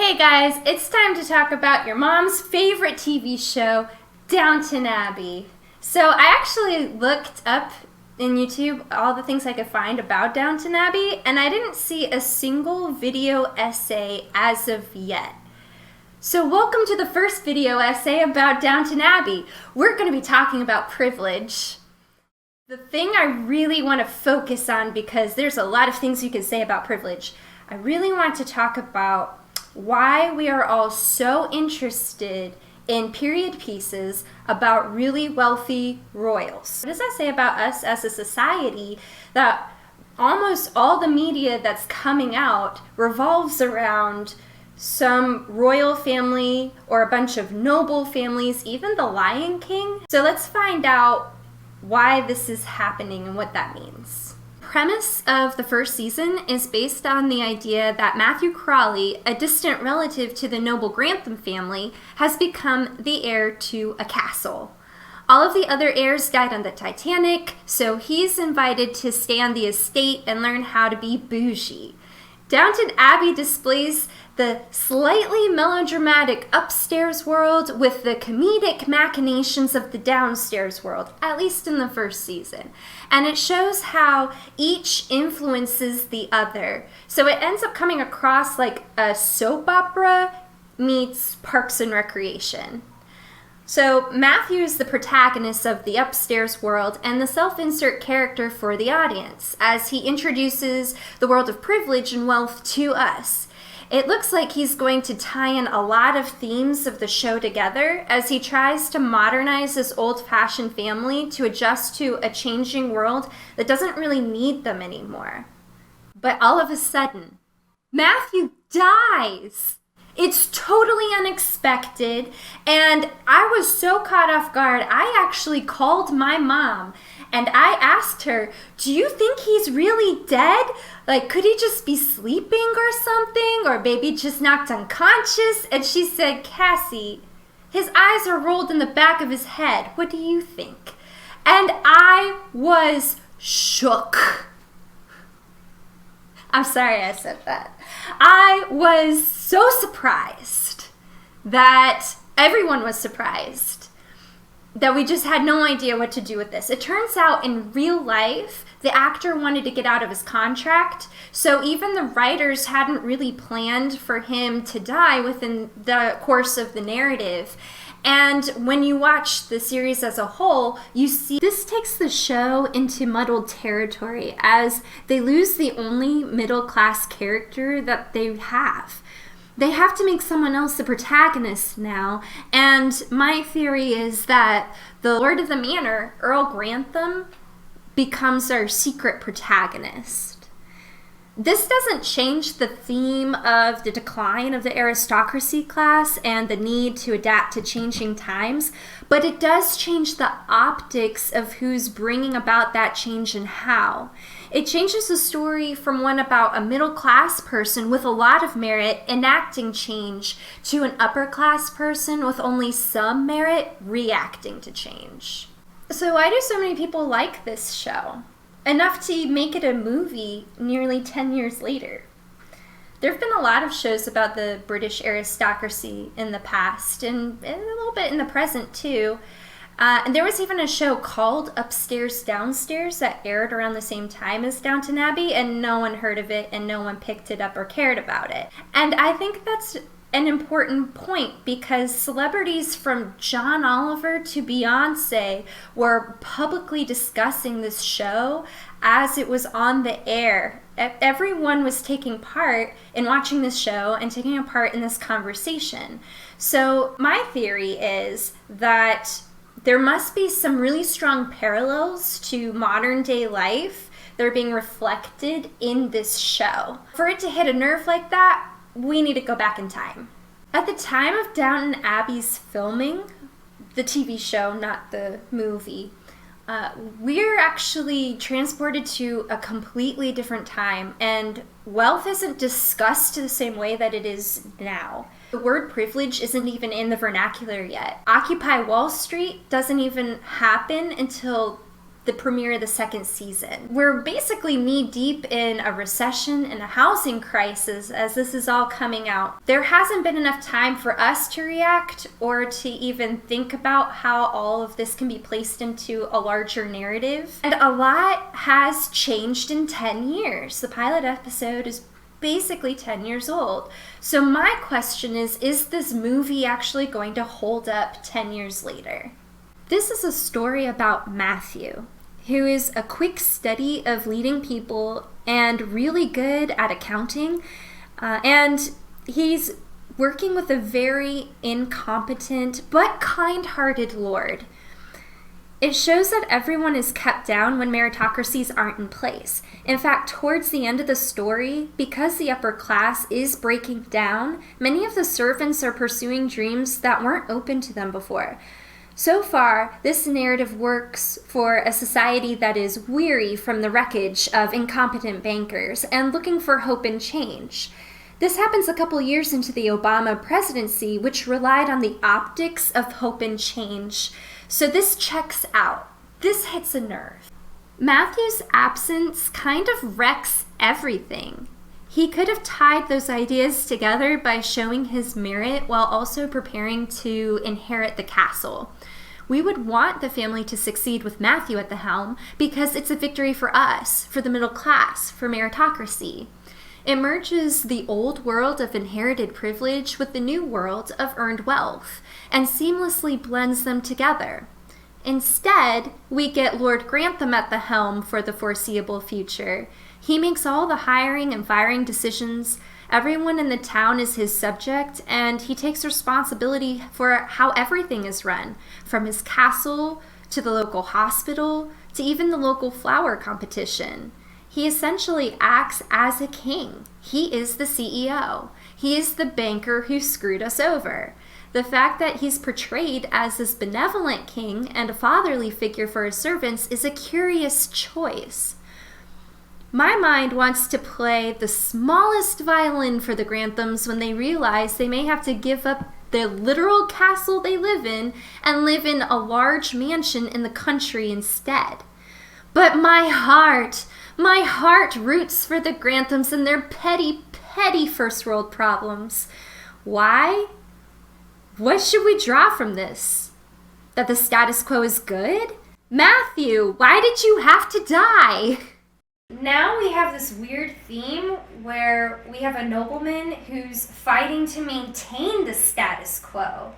Hey guys, it's time to talk about your mom's favorite TV show, Downton Abbey. So I actually looked up in YouTube all the things I could find about Downton Abbey, and I didn't see a single video essay as of yet. So welcome to the first video essay about Downton Abbey. We're going to be talking about privilege. The thing I really want to focus on, because there's a lot of things you can say about privilege, I really want to talk about why we are all so interested in period pieces about really wealthy royals. What does that say about us as a society that almost all the media that's coming out revolves around some royal family or a bunch of noble families, even the Lion King? So let's find out why this is happening and what that means. Premise of the first season is based on the idea that Matthew Crawley, a distant relative to the noble Grantham family, has become the heir to a castle. All of the other heirs died on the Titanic, so he's invited to stay on the estate and learn how to be bougie. Downton Abbey displays the slightly melodramatic upstairs world with the comedic machinations of the downstairs world, at least in the first season. And it shows how each influences the other. So it ends up coming across like a soap opera meets Parks and Recreation. So Matthew is the protagonist of the upstairs world and the self-insert character for the audience as he introduces the world of privilege and wealth to us. It looks like he's going to tie in a lot of themes of the show together as he tries to modernize this old-fashioned family to adjust to a changing world that doesn't really need them anymore. But all of a sudden, Matthew dies! It's totally unexpected, and I was so caught off guard, I actually called my mom, and I asked her, do you think he's really dead? Like, could he just be sleeping or something, or maybe just knocked unconscious? And she said, Cassie, his eyes are rolled in the back of his head. What do you think? And I was shook. I'm sorry I said that. I was so surprised that everyone was surprised that we just had no idea what to do with this. It turns out in real life, the actor wanted to get out of his contract, so even the writers hadn't really planned for him to die within the course of the narrative. And when you watch the series as a whole, you see this takes the show into muddled territory as they lose the only middle-class character that they have. They have to make someone else the protagonist now, and my theory is that the Lord of the Manor, Earl Grantham, becomes our secret protagonist. This doesn't change the theme of the decline of the aristocracy class and the need to adapt to changing times, but it does change the optics of who's bringing about that change and how. It changes the story from one about a middle-class person with a lot of merit enacting change to an upper-class person with only some merit reacting to change. So why do so many people like this show? Enough to make it a movie nearly 10 years later. There have been a lot of shows about the British aristocracy in the past, and a little bit in the present too. And there was even a show called Upstairs, Downstairs that aired around the same time as Downton Abbey, and no one heard of it, and no one picked it up or cared about it. And I think that's an important point because celebrities from John Oliver to Beyonce were publicly discussing this show as it was on the air. Everyone was taking part in watching this show and taking a part in this conversation. So my theory is that there must be some really strong parallels to modern day life that are being reflected in this show. For it to hit a nerve like that, we need to go back in time. At the time of Downton Abbey's filming, the TV show, not the movie, we're actually transported to a completely different time, and wealth isn't discussed the same way that it is now. The word privilege isn't even in the vernacular yet. Occupy Wall Street doesn't even happen until the premiere of the second season. We're basically knee-deep in a recession and a housing crisis as this is all coming out. There hasn't been enough time for us to react or to even think about how all of this can be placed into a larger narrative. And a lot has changed in 10 years. The pilot episode is basically 10 years old. So my question is this movie actually going to hold up 10 years later? This is a story about Matthew, who is a quick study of leading people and really good at accounting. And he's working with a very incompetent but kind-hearted Lord. It shows that everyone is kept down when meritocracies aren't in place. In fact, towards the end of the story, because the upper class is breaking down, many of the servants are pursuing dreams that weren't open to them before. So far, this narrative works for a society that is weary from the wreckage of incompetent bankers and looking for hope and change. This happens a couple years into the Obama presidency, which relied on the optics of hope and change. So this checks out. This hits a nerve. Matthew's absence kind of wrecks everything. He could have tied those ideas together by showing his merit while also preparing to inherit the castle. We would want the family to succeed with Matthew at the helm because it's a victory for us, for the middle class, for meritocracy. It merges the old world of inherited privilege with the new world of earned wealth and seamlessly blends them together. Instead, we get Lord Grantham at the helm for the foreseeable future. He makes all the hiring and firing decisions. Everyone in the town is his subject, and he takes responsibility for how everything is run, from his castle to the local hospital to even the local flower competition. He essentially acts as a king. He is the CEO. He is the banker who screwed us over. The fact that he's portrayed as this benevolent king and a fatherly figure for his servants is a curious choice. My mind wants to play the smallest violin for the Granthams when they realize they may have to give up the literal castle they live in and live in a large mansion in the country instead. But my heart roots for the Granthams and their petty, petty first world problems. Why? What should we draw from this? That the status quo is good? Matthew, why did you have to die? Now we have this weird theme where we have a nobleman who's fighting to maintain the status quo,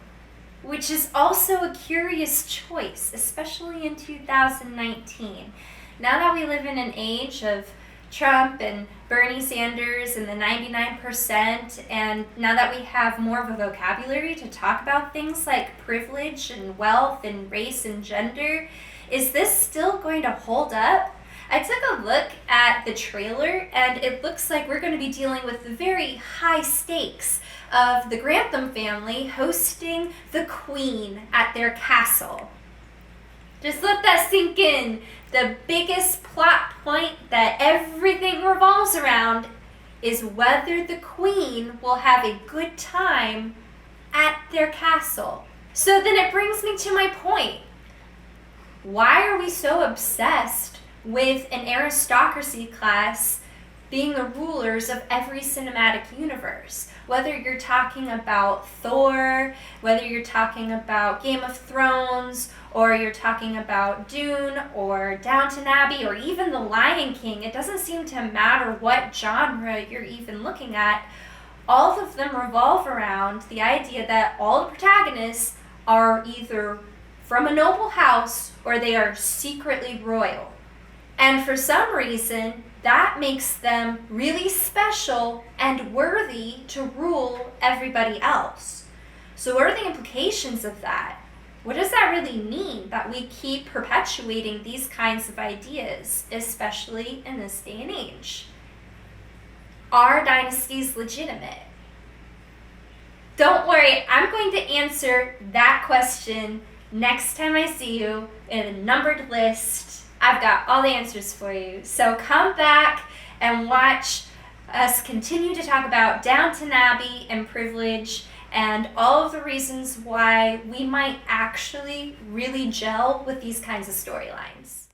which is also a curious choice, especially in 2019. Now that we live in an age of Trump and Bernie Sanders and the 99%, and now that we have more of a vocabulary to talk about things like privilege and wealth and race and gender, is this still going to hold up? I took a look at the trailer, and it looks like we're going to be dealing with the very high stakes of the Grantham family hosting the Queen at their castle. Just let that sink in. The biggest plot point that everything revolves around is whether the Queen will have a good time at their castle. So then it brings me to my point. Why are we so obsessed with an aristocracy class being the rulers of every cinematic universe? Whether you're talking about Thor, whether you're talking about Game of Thrones, or you're talking about Dune, or Downton Abbey, or even The Lion King, it doesn't seem to matter what genre you're even looking at. All of them revolve around the idea that all the protagonists are either from a noble house or they are secretly royal. And for some reason, that makes them really special and worthy to rule everybody else. So what are the implications of that? What does that really mean, that we keep perpetuating these kinds of ideas, especially in this day and age? Are dynasties legitimate? Don't worry, I'm going to answer that question next time I see you in a numbered list. I've got all the answers for you. So come back and watch us continue to talk about Downton Abbey and privilege and all of the reasons why we might actually really gel with these kinds of storylines.